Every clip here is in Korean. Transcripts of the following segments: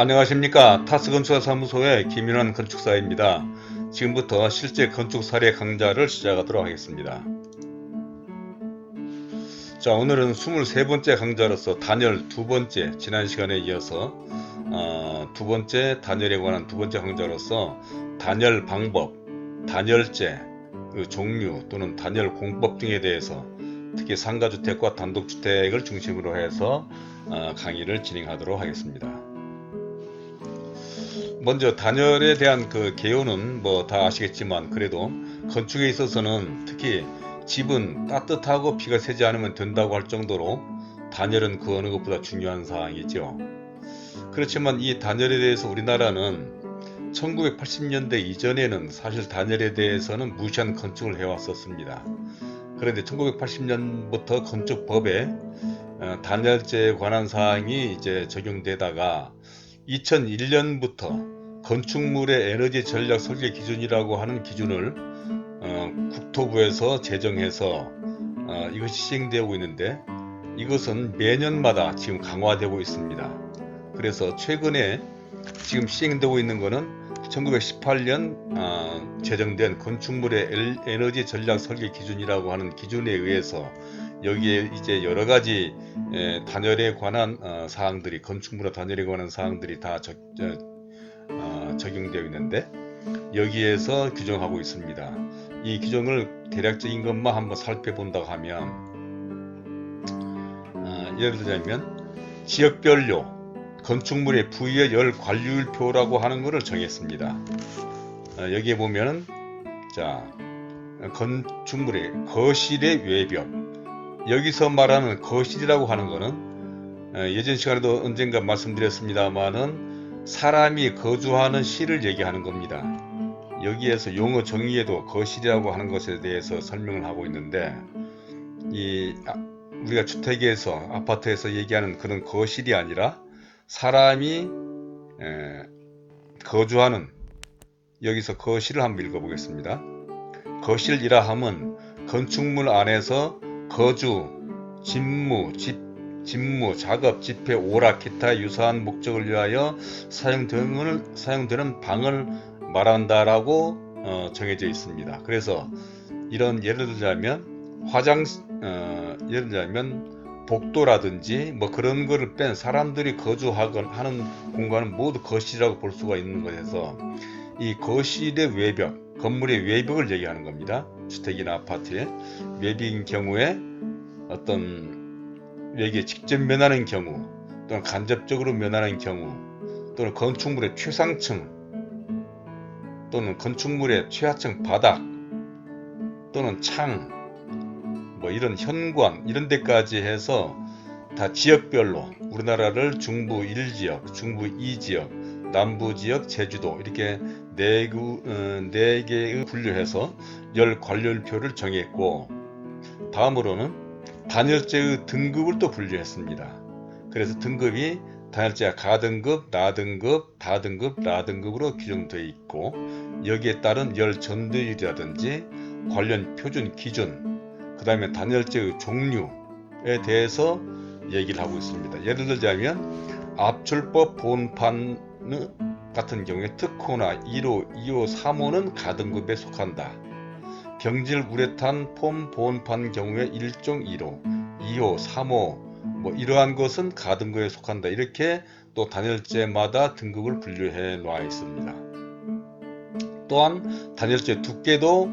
안녕하십니까. 타스건축사무소의 김인환 건축사입니다. 지금부터 실제 건축 사례 강좌를 시작하도록 하겠습니다. 자, 오늘은 23번째 강좌로서 단열 두 번째, 지난 시간에 이어서 두 번째 단열에 관한 두 번째 강좌로서 단열 방법, 단열재, 그 종류 또는 단열 공법 등에 대해서 특히 상가주택과 단독주택을 중심으로 해서 강의를 진행하도록 하겠습니다. 먼저 단열에 대한 그 개요는 뭐 다 아시겠지만, 그래도 건축에 있어서는 특히 집은 따뜻하고 비가 새지 않으면 된다고 할 정도로 단열은 그 어느 것보다 중요한 사항이죠. 그렇지만 이 단열에 대해서 우리나라는 1980년대 이전에는 사실 단열에 대해서는 무시한 건축을 해왔었습니다. 그런데 1980년부터 건축법에 단열재에 관한 사항이 이제 적용되다가 2001년부터 건축물의 에너지 전략 설계 기준이라고 하는 기준을 국토부에서 제정해서 이것이 시행되고 있는데, 이것은 매년마다 지금 강화되고 있습니다. 그래서 최근에 지금 시행되고 있는 것은 1918년 제정된 건축물의 에너지 전략 설계 기준이라고 하는 기준에 의해서 여기에 이제 여러 가지 단열에 관한 사항들이, 건축물의 단열에 관한 사항들이 다 적용되어 있는데, 여기에서 규정하고 있습니다. 이 규정을 대략적인 것만 한번 살펴본다고 하면, 예를 들자면 지역별로 건축물의 부위의 열 관리율표라고 하는 것을 정했습니다. 여기에 보면은 자, 건축물의 거실의 외벽, 여기서 말하는 거실이라고 하는 것은 예전 시간에도 언젠가 말씀드렸습니다만은 사람이 거주하는 실을 얘기하는 겁니다. 여기에서 용어 정의에도 거실이라고 하는 것에 대해서 설명을 하고 있는데, 우리가 주택에서, 아파트에서 얘기하는 그런 거실이 아니라 사람이 거주하는, 여기서 거실을 한번 읽어보겠습니다. 거실이라 함은 건축물 안에서 거주, 집무, 작업, 집회, 오락, 기타 유사한 목적을 위하여 사용되는 방을 말한다라고 정해져 있습니다. 그래서 이런 예를 들자면 예를 들자면 복도라든지 뭐 그런 거를 뺀 사람들이 거주하거나 하는 공간은 모두 거실이라고 볼 수가 있는 것에서, 이 거실의 외벽, 건물의 외벽을 얘기하는 겁니다. 주택이나 아파트의 외벽인 경우에 어떤 외벽에 직접 면하는 경우, 또는 간접적으로 면하는 경우, 또는 건축물의 최상층 또는 건축물의 최하층 바닥 또는 창, 뭐 이런 현관, 이런 데까지 해서 다 지역별로 우리나라를 중부 1지역, 중부 2지역, 남부 지역, 제주도 이렇게 네 개의 분류해서 열 관리율표를 정했고, 다음으로는 단열재의 등급을 또 분류했습니다. 그래서 등급이 단열재가 가등급, 나등급, 다등급, 라등급으로 규정되어 있고, 여기에 따른 열 전도율이라든지 관련 표준 기준, 그 다음에 단열재의 종류에 대해서 얘기를 하고 있습니다. 예를 들자면 압출법 본판 같은 경우에 특호나 1호, 2호, 3호는 가등급에 속한다. 경질 우레탄 폼 보온판 경우에 1종 1호, 2호, 3호 뭐 이러한 것은 가등급에 속한다. 이렇게 또 단열재마다 등급을 분류해 놓아 있습니다. 또한 단열재 두께도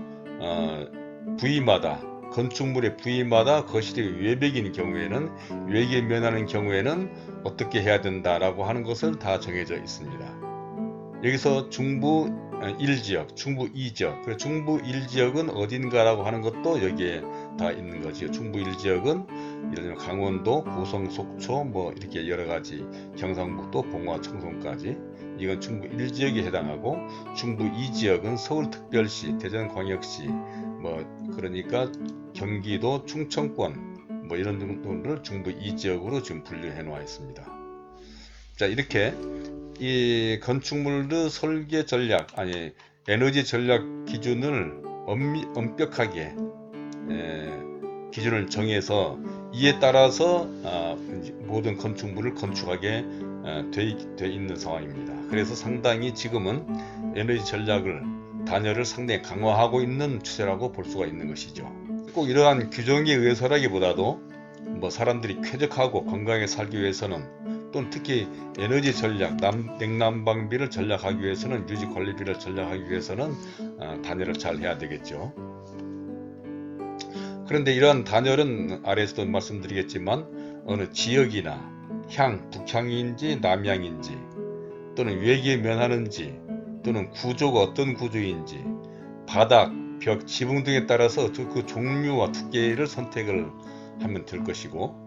부위마다, 건축물의 부위마다 거실의 외벽인 경우에는, 외벽에 면하는 경우에는 어떻게 해야 된다라고 하는 것을 다 정해져 있습니다. 여기서 중부 1지역, 중부 2지역, 그래서 중부 1지역은 어딘가라고 하는 것도 여기에 다 있는 거지요. 중부 1지역은 예를 들면 강원도, 고성, 속초 뭐 이렇게 여러 가지, 경상북도, 봉화, 청송까지, 이건 중부 1지역에 해당하고, 중부 2지역은 서울특별시, 대전광역시, 뭐 그러니까 경기도, 충청권 뭐 이런 정도를 중부 2지역으로 지금 분류해 놓아 있습니다. 자, 이렇게 이 건축물의 설계 전략, 에너지 전략 기준을 엄격하게 기준을 정해서 이에 따라서 모든 건축물을 건축하게 돼 있는 상황입니다. 그래서 상당히 지금은 에너지 전략을 단열을 상당히 강화하고 있는 추세라고 볼 수가 있는 것이죠. 꼭 이러한 규정에 의해서라기보다도 뭐 사람들이 쾌적하고 건강하게 살기 위해서는, 또는 특히 에너지 전략, 냉난방비를 전략하기 위해서는, 유지 관리비를 전략하기 위해서는 단열을 잘 해야 되겠죠. 그런데 이러한 단열은 아래에서도 말씀드리겠지만 어느 지역이나 향, 북향인지 남향인지, 또는 외기에 면하는지, 또는 구조가 어떤 구조인지, 바닥, 벽, 지붕 등에 따라서 그 종류와 두께를 선택을 하면 될 것이고,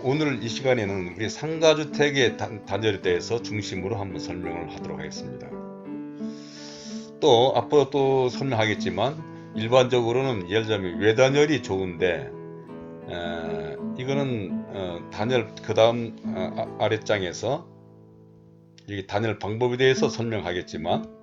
오늘 이 시간에는 우리 상가주택의 단열에 대해서 중심으로 한번 설명을 하도록 하겠습니다. 또 앞으로 또 설명하겠지만 일반적으로는 예를 들자면 외단열이 좋은데, 이거는 단열 그 다음 아랫장에서 이 단열 방법에 대해서 설명하겠지만,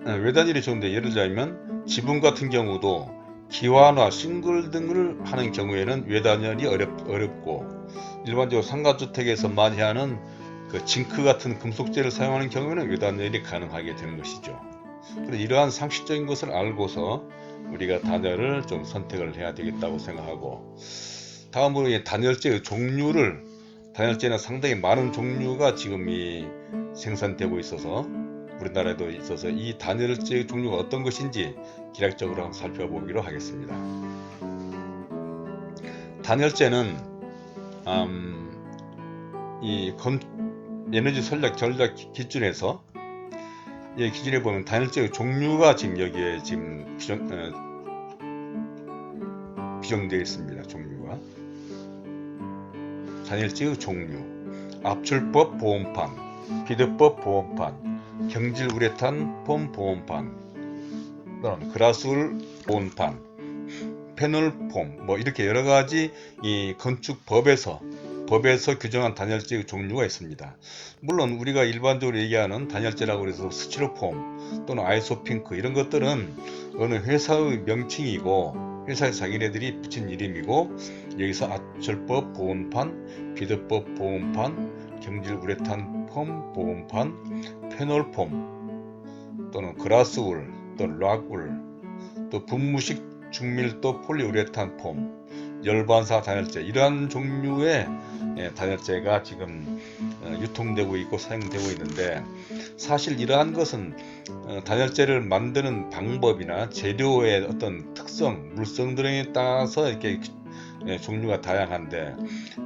외단열이 좋은데 예를 들자면 지붕 같은 경우도 기와나 싱글 등을 하는 경우에는 외단열이 어렵고, 일반적으로 상가주택에서 많이 하는 그 징크 같은 금속재를 사용하는 경우에는 외단열이 가능하게 되는 것이죠. 그래서 이러한 상식적인 것을 알고서 우리가 단열을 좀 선택을 해야 되겠다고 생각하고, 다음으로 단열재의 종류를, 단열재는 상당히 많은 종류가 지금 생산되고 있어서, 우리나라에도 있어서 이 단열재 종류가 어떤 것인지 기략적으로 한번 살펴보기로 하겠습니다. 단열재는 이 에너지 전략 기준에서, 이 기준에 보면 단열재의 종류가 지금 여기에 지금 규정되어 있습니다. 종류가 단열재의 종류: 압출법 보온판, 비드법 보온판, 경질 우레탄 폼 보온판, 또는 그라스울 보온판, 패널폼, 뭐 이렇게 여러 가지 이 건축법에서 규정한 단열재의 종류가 있습니다. 물론 우리가 일반적으로 얘기하는 단열재라고 해서 스티로폼 또는 아이소핑크 이런 것들은 어느 회사의 명칭이고, 회사의 자기네들이 붙인 이름이고, 여기서 압출법 보온판, 비드법 보온판, 경질 우레탄 폼 보온판, 패널폼 또는 그라스울 또는 락울, 또 분무식 중밀도 폴리우레탄 폼, 열반사 단열재, 이러한 종류의 단열재가 지금 유통되고 있고 사용되고 있는데, 사실 이러한 것은 단열재를 만드는 방법이나 재료의 어떤 특성, 물성 등에 따라서 이렇게 종류가 다양한데,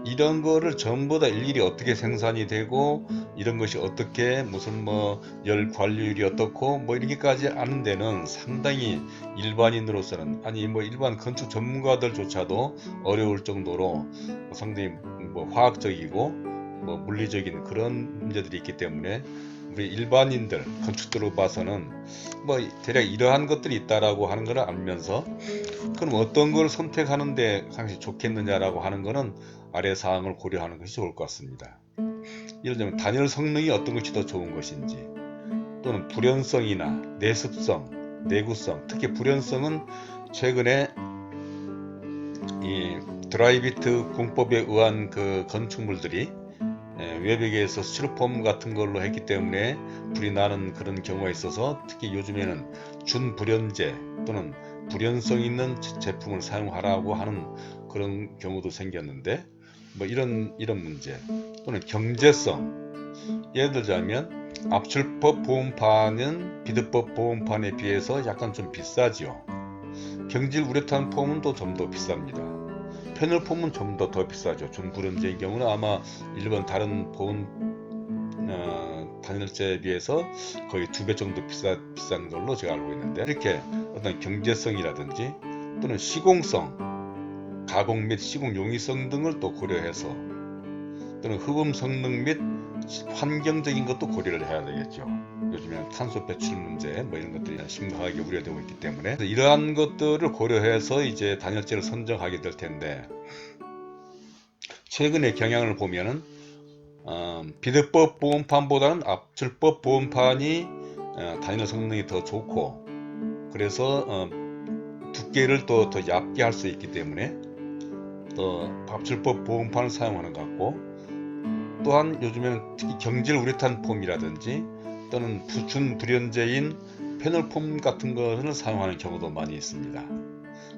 이런 거를 전부 다 일일이 어떻게 생산이 되고, 이런 것이 어떻게 무슨 뭐 열 관리율이 어떻고 뭐 이렇게까지 아는 데는 상당히 일반인으로서는, 아니 뭐 일반 건축 전문가들조차도 어려울 정도로 상당히 뭐 화학적이고 뭐 물리적인 그런 문제들이 있기 때문에, 우리 일반인들 건축들로 봐서는 뭐 대략 이러한 것들이 있다라고 하는 걸 알면서, 그럼 어떤 걸 선택하는데 상당히 좋겠느냐라고 하는 것은 아래 사항을 고려하는 것이 좋을 것 같습니다. 예를 들면 단열 성능이 어떤 것이 더 좋은 것인지, 또는 불연성이나 내습성, 내구성, 특히 불연성은 최근에 이 드라이비트 공법에 의한 그 건축물들이 외벽에서 스티로폼 같은 걸로 했기 때문에 불이 나는 그런 경우가 있어서, 특히 요즘에는 준불연제 또는 불연성 있는 제품을 사용하라고 하는 그런 경우도 생겼는데, 뭐 이런 문제, 또는 경제성, 예를 들자면 압출법 보온판은 비드법 보온판에 비해서 약간 좀 비싸지요. 경질 우레탄 폼은 또 좀 더 비쌉니다. 패널폼은 좀 더 비싸죠. 준불연제인 경우는 아마 일본 다른 보온 단열재에 비해서 거의 2배 정도 비싼 걸로 제가 알고 있는데, 이렇게 어떤 경제성이라든지 또는 시공성, 가공 및 시공 용이성 등을 또 고려해서, 또는 흡음 성능 및 환경적인 것도 고려를 해야 되겠죠. 요즘에는 탄소 배출 문제 뭐 이런 것들이 심각하게 우려되고 있기 때문에, 이러한 것들을 고려해서 이제 단열재를 선정하게 될 텐데, 최근의 경향을 보면은 비드법 보온판보다는 압출법 보온판이 단열 성능이 더 좋고, 그래서 두께를 더 얇게 할 수 있기 때문에 또 압출법 보온판을 사용하는 것 같고, 또한 요즘에는 특히 경질 우레탄 폼이라든지 또는 준불연제인 페놀폼 같은 것을 사용하는 경우도 많이 있습니다.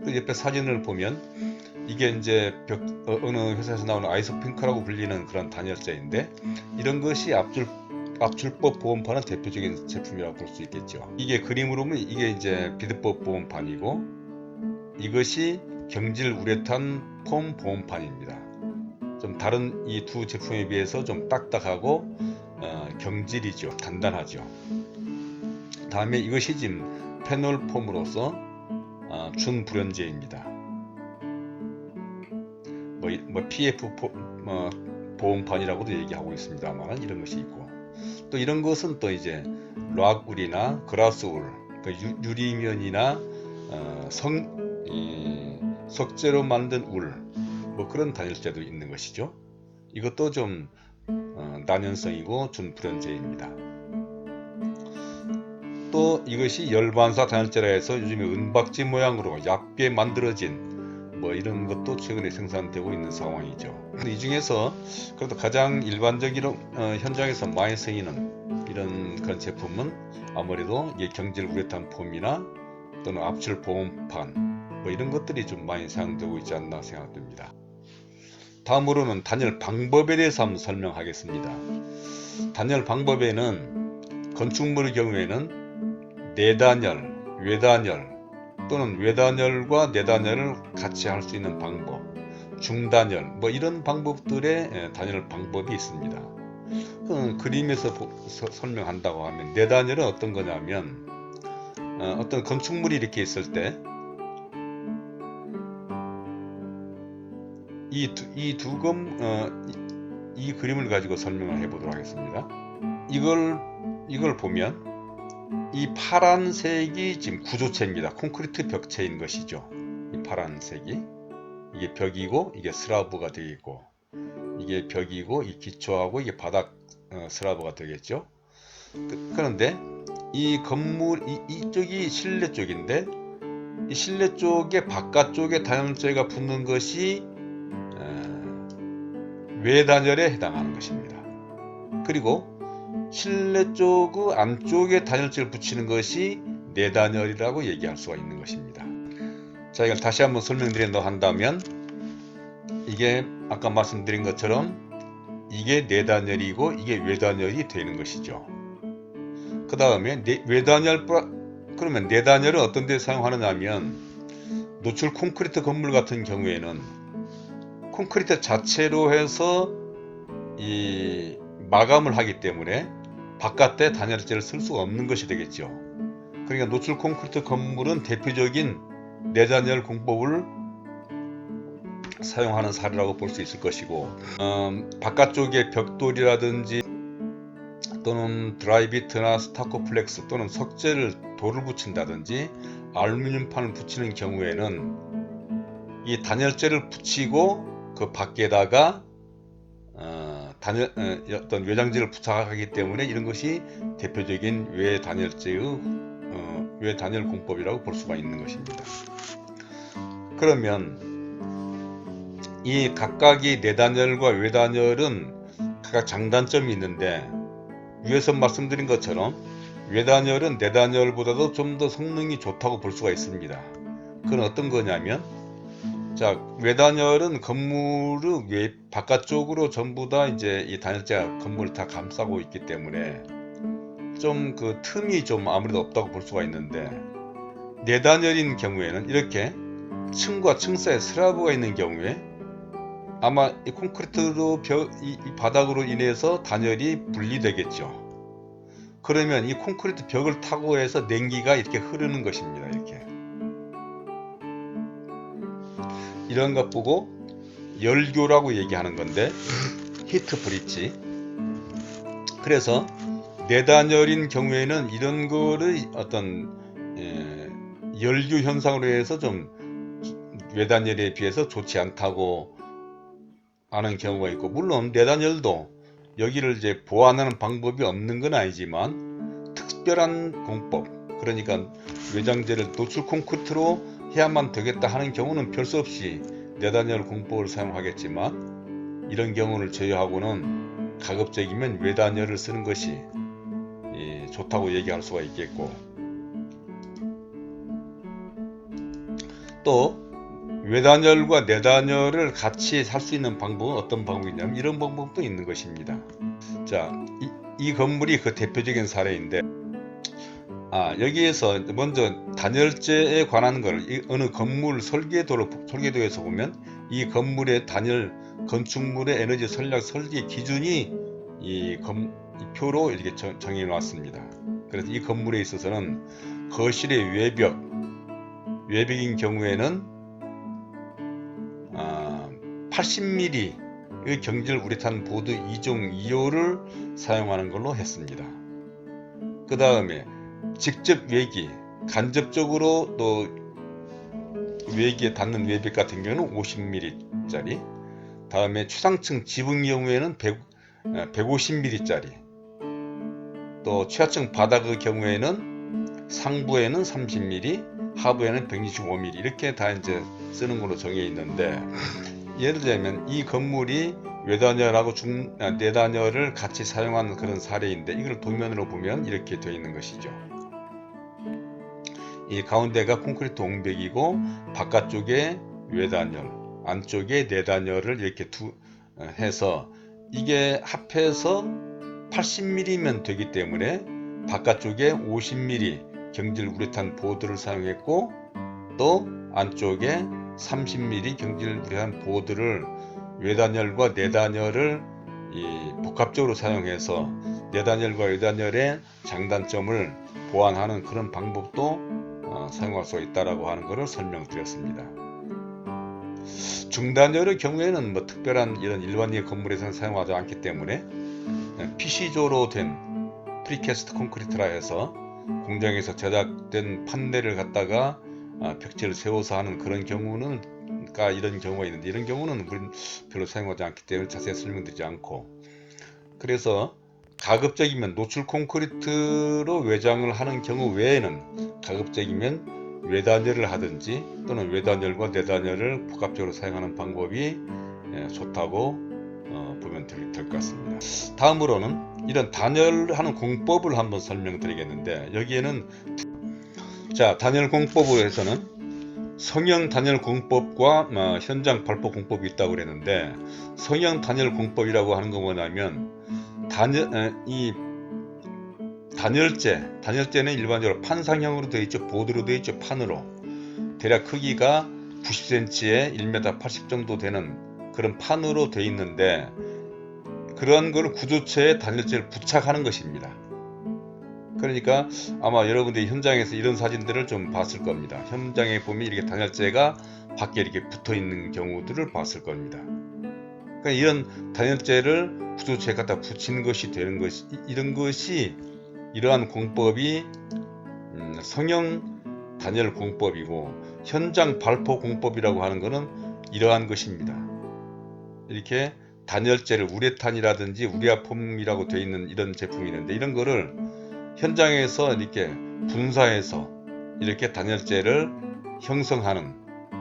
그 옆에 사진을 보면 이게 이제 어느 회사에서 나오는 아이소핑크라고 불리는 그런 단열재인데, 이런 것이 압출법 보온판은 대표적인 제품이라고 볼 수 있겠죠. 이게 그림으로 보면 이게 이제 비드법 보온판이고, 이것이 경질 우레탄 폼 보온판입니다. 좀 다른 이 두 제품에 비해서 좀 딱딱하고 경질이죠. 단단하죠. 다음에 이것이 지금 페놀폼으로서 준불연제입니다. PF 보온판이라고도 얘기하고 있습니다만, 이런 것이 있고, 또 이런 것은 또 이제 락울이나 그라스울, 그 유리면이나 석재로 만든 울, 뭐 그런 단열재도 있는 것이죠. 이것도 좀 난연성이고 준불연제입니다. 또 이것이 열반사 단열재라 해서 요즘에 은박지 모양으로 얇게 만들어진 뭐 이런 것도 최근에 생산되고 있는 상황이죠. 이 중에서 그래도 가장 일반적으로 현장에서 많이 쓰이는 이런 그런 제품은 아무래도 이게 경질 우레탄 폼이나 또는 압출 보온판 뭐 이런 것들이 좀 많이 사용되고 있지 않나 생각됩니다. 다음으로는 단열 방법에 대해서 한번 설명하겠습니다. 단열 방법에는 건축물의 경우에는 내단열, 외단열 또는 외단열과 내단열을 같이 할 수 있는 방법, 중단열 뭐 이런 방법들의 단열 방법이 있습니다. 그림에서 설명한다고 하면, 내단열은 어떤 거냐면 어떤 건축물이 이렇게 있을 때 이 그림을 가지고 설명을 해보도록 하겠습니다. 이걸 보면 이 파란색이 지금 구조체입니다. 콘크리트 벽체인 것이죠. 이 파란색이 이게 벽이고 이게 슬라브가 되겠고, 이게 벽이고 이 기초하고 이게 바닥 슬라브가 되겠죠. 그런데 이 건물 이쪽이 실내 쪽인데, 이 실내 쪽에 바깥쪽에 단열재가 붙는 것이 외단열에 해당하는 것입니다. 그리고 실내 쪽의 안쪽에 단열재를 붙이는 것이 내단열이라고 얘기할 수가 있는 것입니다. 자, 이걸 다시 한번 설명드린다고 한다면, 이게 아까 말씀드린 것처럼 이게 내단열이고 이게 외단열이 되는 것이죠. 그 다음에 그러면 내단열은 어떤 데 사용하느냐 하면, 노출 콘크리트 건물 같은 경우에는 콘크리트 자체로 해서 이 마감을 하기 때문에 바깥에 단열재를 쓸 수가 없는 것이 되겠죠. 그러니까 노출 콘크리트 건물은 대표적인 내단열 공법을 사용하는 사례라고 볼 수 있을 것이고, 바깥쪽에 벽돌이라든지 또는 드라이비트나 스타코플렉스 또는 석재를 돌을 붙인다든지 알루미늄판을 붙이는 경우에는 이 단열재를 붙이고 그 밖에다가 어떤 외장재를 부착하기 때문에 이런 것이 대표적인 외단열 공법이라고 볼 수가 있는 것입니다. 그러면 이 각각의 내단열과 외단열은 각각 장단점이 있는데, 위에서 말씀드린 것처럼 외단열은 내단열보다도 좀 더 성능이 좋다고 볼 수가 있습니다. 그건 어떤 거냐면, 자, 외단열은 건물의 바깥쪽으로 전부 다 이제 이 단열재가 건물을 다 감싸고 있기 때문에 좀 그 틈이 좀 아무래도 없다고 볼 수가 있는데, 내단열인 경우에는 이렇게 층과 층 사이에 슬라브가 있는 경우에 아마 이 콘크리트로 이 바닥으로 인해서 단열이 분리되겠죠. 그러면 이 콘크리트 벽을 타고 해서 냉기가 이렇게 흐르는 것입니다. 이런 것 보고 열교라고 얘기하는 건데, 히트 브릿지. 그래서 내단열인 경우에는 이런 거를 어떤 열교 현상으로 해서 좀 외단열에 비해서 좋지 않다고 하는 경우가 있고, 물론 내단열도 여기를 이제 보완하는 방법이 없는 건 아니지만 특별한 공법, 그러니까 외장재를 노출 콘크리트로 해야만 되겠다 하는 경우는 별 수 없이 내단열 공법을 사용하겠지만 이런 경우를 제외하고는 가급적이면 외단열을 쓰는 것이 좋다고 얘기할 수가 있겠고, 또 외단열과 내단열을 같이 할 수 있는 방법은 어떤 방법이냐면 이런 방법도 있는 것입니다. 자, 이 건물이 그 대표적인 사례인데, 여기에서 먼저 단열재에 관한 걸 어느 건물 설계도에서 보면 이 건물의 단열 건축물의 에너지 전략 설계 기준이 이 표로 이렇게 정해 놨습니다. 그래서 이 건물에 있어서는 거실의 외벽인 경우에는 80mm의 경질 우레탄 보드 2종 2호를 사용하는 걸로 했습니다. 그 다음에 직접 외기, 간접적으로 또 외기에 닿는 외벽 같은 경우는 50mm짜리, 다음에 최상층 지붕 경우에는 150mm짜리, 또 최하층 바닥의 경우에는 상부에는 30mm, 하부에는 125mm 이렇게 다 이제 쓰는 걸로 정해 있는데, 예를 들면 이 건물이 외단열하고 내단열을 같이 사용하는 그런 사례인데, 이걸 도면으로 보면 이렇게 되어 있는 것이죠. 이 가운데가 콘크리트 옹벽이고 바깥쪽에 외단열, 안쪽에 내단열을 이렇게 해서 이게 합해서 80mm면 되기 때문에 바깥쪽에 50mm 경질 우레탄 보드를 사용했고, 또 안쪽에 30mm 경질 우레탄 보드를 외단열과 내단열을 복합적으로 사용해서 내단열과 외단열의 장단점을 보완하는 그런 방법도 사용할 수 있다라고 하는 것을 설명드렸습니다. 중단열의 경우에는 뭐 특별한 이런 일반적인 건물에서는 사용하지 않기 때문에 PC조로 된 프리캐스트 콘크리트라 해서 공장에서 제작된 판넬을 갖다가 벽체를 세워서 하는 그런 경우는 이런 경우가 있는데, 이런 경우는 우리는 별로 사용하지 않기 때문에 자세히 설명드리지 않고, 그래서 가급적이면 노출 콘크리트로 외장을 하는 경우 외에는 가급적이면 외단열을 하든지 또는 외단열과 내단열을 복합적으로 사용하는 방법이 좋다고 보면 될 것 같습니다. 다음으로는 이런 단열하는 공법을 한번 설명드리겠는데, 여기에는 단열 공법에서는 성형 단열 공법과 현장 발포 공법이 있다고 그랬는데, 성형 단열 공법이라고 하는 건 뭐냐면 단열재는 일반적으로 판상형으로 되어 있죠. 보드로 되어 있죠. 판으로 대략 크기가 90cm에 1m 80 정도 되는 그런 판으로 되어 있는데, 그런 걸 구조체에 단열재를 부착하는 것입니다. 그러니까 아마 여러분들이 현장에서 이런 사진들을 좀 봤을 겁니다. 현장에 보면 이렇게 단열재가 밖에 이렇게 붙어 있는 경우들을 봤을 겁니다. 그러니까 이런 단열재를 구조체에 갖다 붙이는 것이 되는 것이, 이러한 공법이 성형 단열 공법이고, 현장 발포 공법이라고 하는 것은 이러한 것입니다. 이렇게 단열재를 우레탄이라든지 우레아폼이라고 되어 있는 이런 제품이 있는데, 이런 거를 현장에서 이렇게 분사해서 이렇게 단열재를 형성하는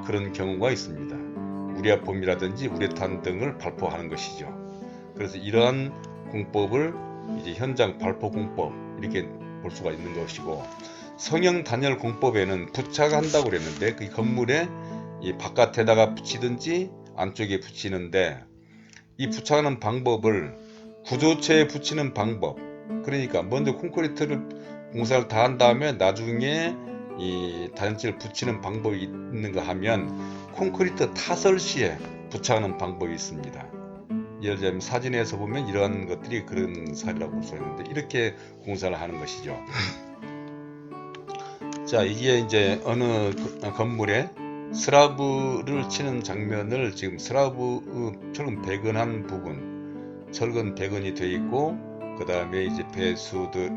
그런 경우가 있습니다. 우레아폼이라든지 우레탄 등을 발포하는 것이죠. 그래서 이러한 공법을 이제 현장 발포 공법 이렇게 볼 수가 있는 것이고, 성형 단열 공법에는 부착한다고 그랬는데, 그 건물에 이 바깥에다가 붙이든지 안쪽에 붙이는데, 이 부착하는 방법을 구조체에 붙이는 방법, 그러니까 먼저 콘크리트를 공사를 다 한 다음에 나중에 이 단열재를 붙이는 방법이 있는가 하면 콘크리트 타설 시에 부착하는 방법이 있습니다. 예를 들면 사진에서 보면 이러한 것들이 그런 사례라고 볼 수 있는데, 이렇게 공사를 하는 것이죠. 자, 이게 이제 어느 건물에 슬라브를 치는 장면을, 지금 슬라브 철근 배건한 부분, 철근 배건이 되어 있고, 그 다음에 이제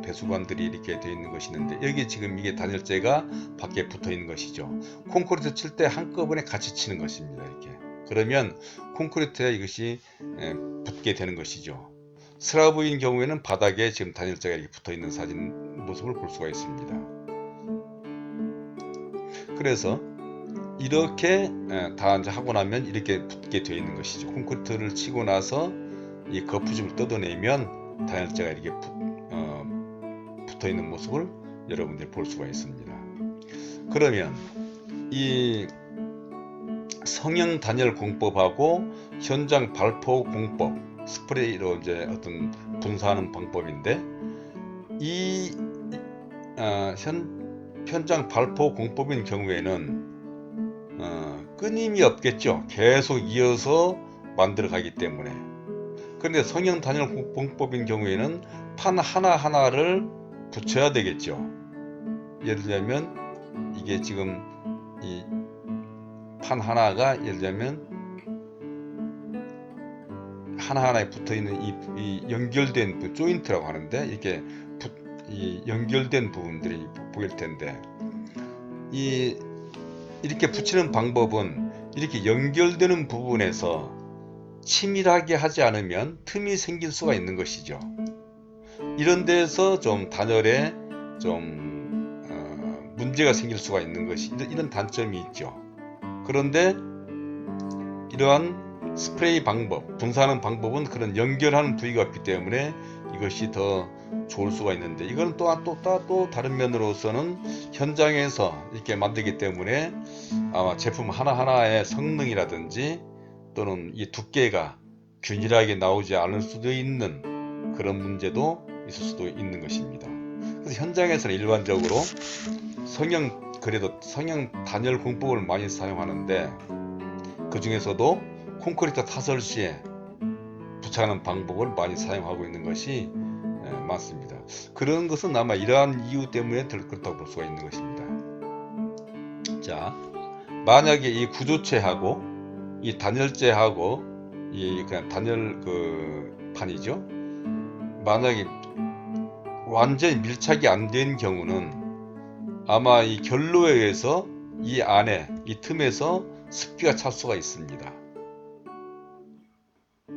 배수관들이 이렇게 되어 있는 것이 있는데, 여기 지금 이게 단열재가 밖에 붙어 있는 것이죠. 콘크리트 칠 때 한꺼번에 같이 치는 것입니다. 이렇게. 그러면 콘크리트에 이것이 붙게 되는 것이죠. 슬라브인 경우에는 바닥에 지금 단열재가 이렇게 붙어 있는 사진 모습을 볼 수가 있습니다. 그래서 이렇게 다 이제 하고 나면 이렇게 붙게 되어 있는 것이죠. 콘크리트를 치고 나서 이 거푸집을 뜯어내면 단열재가 이렇게 붙어 있는 모습을 여러분들이 볼 수가 있습니다. 그러면 이 성형 단열 공법하고 현장 발포 공법, 스프레이로 이제 어떤 분사하는 방법인데, 이 현장 발포 공법인 경우에는 끊임이 없겠죠. 계속 이어서 만들어 가기 때문에. 그런데 성형 단열 공법인 경우에는 판 하나하나를 붙여야 되겠죠. 예를 들자면 이게 지금 이 판 하나가 예를 들자면 하나하나에 붙어있는 이 연결된 조인트라고 하는데, 이렇게 이 연결된 부분들이 보일 텐데, 이렇게 붙이는 방법은 이렇게 연결되는 부분에서 치밀하게 하지 않으면 틈이 생길 수가 있는 것이죠. 이런 데서 좀 단열에 좀 문제가 생길 수가 있는 것이, 이런 단점이 있죠. 그런데 이러한 스프레이 방법, 분사하는 방법은 그런 연결하는 부위가 없기 때문에 이것이 더 좋을 수가 있는데, 이건 또 다른 면으로서는 현장에서 이렇게 만들기 때문에 아마 제품 하나하나의 성능이라든지 또는 이 두께가 균일하게 나오지 않을 수도 있는 그런 문제도 있을 수도 있는 것입니다. 그래서 현장에서는 일반적으로 그래도 성형 단열 공법을 많이 사용하는데, 그 중에서도 콘크리트 타설 시에 부착하는 방법을 많이 사용하고 있는 것이 많습니다. 그런 것은 아마 이러한 이유 때문에 그렇다고 볼 수가 있는 것입니다. 자, 만약에 이 구조체하고 이 단열재하고 이 그냥 단열 판이죠. 만약에 완전히 밀착이 안 된 경우는 아마 이 결로에 의해서 이 안에 이 틈에서 습기가 찰 수가 있습니다.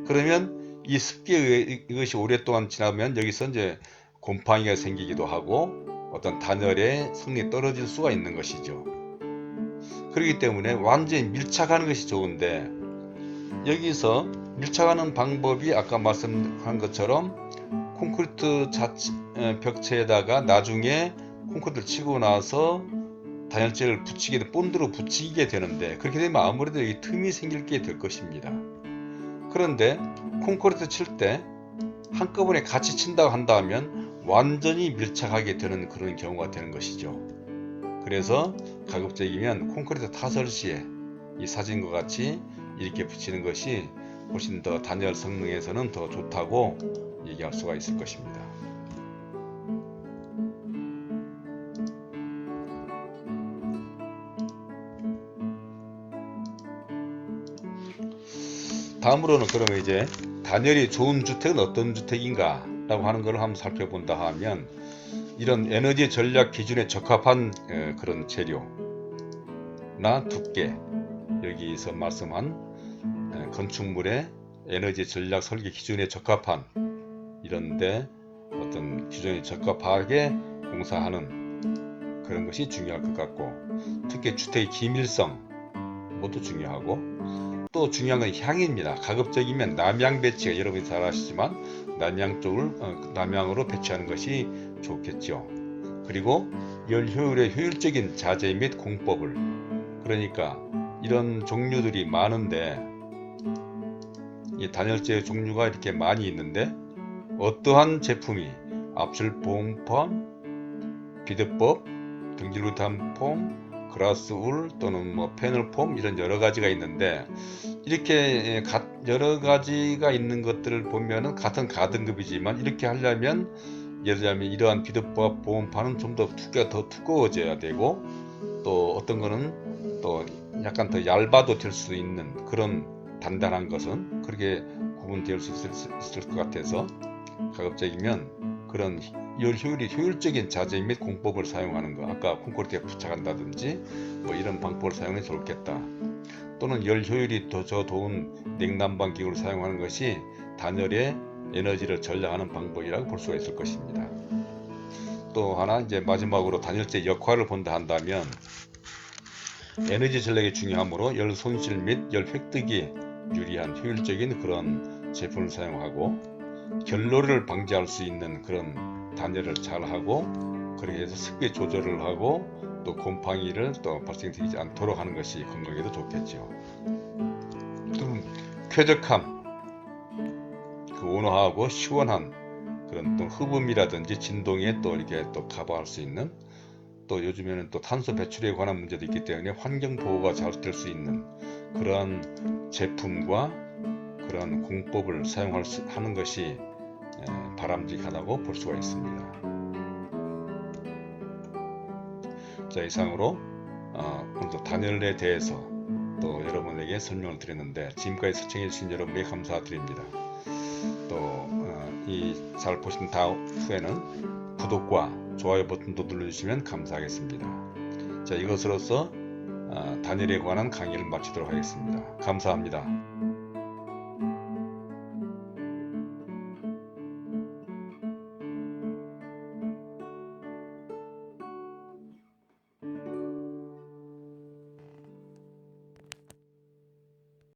그러면 이 습기에 이것이 오랫동안 지나면 여기서 이제 곰팡이가 생기기도 하고 어떤 단열의 성능이 떨어질 수가 있는 것이죠. 그렇기 때문에 완전히 밀착하는 것이 좋은데, 여기서 밀착하는 방법이 아까 말씀한 것처럼 콘크리트 벽체에다가 나중에 콘크리트를 치고 나서 단열재를 본드로 붙이게 되는데, 그렇게 되면 아무래도 여기 틈이 생길 게 될 것입니다. 그런데 콘크리트 칠 때 한꺼번에 같이 친다고 한다면 완전히 밀착하게 되는 그런 경우가 되는 것이죠. 그래서 가급적이면 콘크리트 타설 시에 이 사진과 같이 이렇게 붙이는 것이 훨씬 더 단열 성능에서는 더 좋다고 얘기할 수가 있을 것입니다. 다음으로는 그러면 이제 단열이 좋은 주택은 어떤 주택인가 라고 하는 것을 한번 살펴본다 하면, 이런 에너지 전략 기준에 적합한 그런 재료나 두께, 여기서 말씀한 건축물의 에너지 전략 설계 기준에 적합한, 이런데 어떤 기준에 적합하게 공사하는 그런 것이 중요할 것 같고, 특히 주택의 기밀성 것도 중요하고, 또 중요한 건 향입니다. 가급적이면 남향 배치가, 여러분이 잘 아시지만 남향으로 배치하는 것이 좋겠죠. 그리고 열 효율의 효율적인 자재 및 공법을, 그러니까 이런 종류들이 많은데, 이 단열재 종류가 이렇게 많이 있는데, 어떠한 제품이 압출 보온펌, 비드법, 등질루탄 폼, 그라스 울 또는 뭐 패널 폼, 이런 여러 가지가 있는데, 이렇게 여러 가지가 있는 것들을 보면은 같은 가등급이지만, 이렇게 하려면 예를 들면 이러한 비드법 보온판은 좀 더 두께가 더 두꺼워져야 되고, 또 어떤 거는 또 약간 더 얇아도 될 수 있는, 그런 단단한 것은 그렇게 구분될 수 있을 것 같아서, 가급적이면 그런 열 효율이 효율적인 자재 및 공법을 사용하는 거, 아까 콘크리트에 부착한다든지 뭐 이런 방법을 사용해 좋겠다. 또는 열 효율이 더 좋은 냉난방 기구를 사용하는 것이 단열의 에너지를 절약하는 방법이라고 볼 수가 있을 것입니다. 또 하나, 이제 마지막으로 단열재 역할을 본다 한다면, 에너지 전략이 중요하므로 열 손실 및 열 획득이 유리한 효율적인 그런 제품을 사용하고 결로를 방지할 수 있는 그런 단열을 잘 하고 그렇게 해서 습기 조절을 하고 또 곰팡이를 또 발생되지 않도록 하는 것이 건강에도 좋겠죠. 또 쾌적함, 그 온화하고 시원한 그런 또 흡음이라든지 진동에 또 이렇게 또 커버할 수 있는, 또 요즘에는 또 탄소 배출에 관한 문제도 있기 때문에 환경 보호가 잘 될 수 있는 그러한 제품과 그런 공법을 하는 것이 바람직하다고 볼 수가 있습니다. 자, 이상으로 오늘도 단열에 대해서 또 여러분에게 설명을 드렸는데, 지금까지 시청해 주신 여러분에게 감사드립니다. 또 이 잘 보신 다음 후에는 구독과 좋아요 버튼도 눌러주시면 감사하겠습니다. 자, 이것으로서 단열에 관한 강의를 마치도록 하겠습니다. 감사합니다.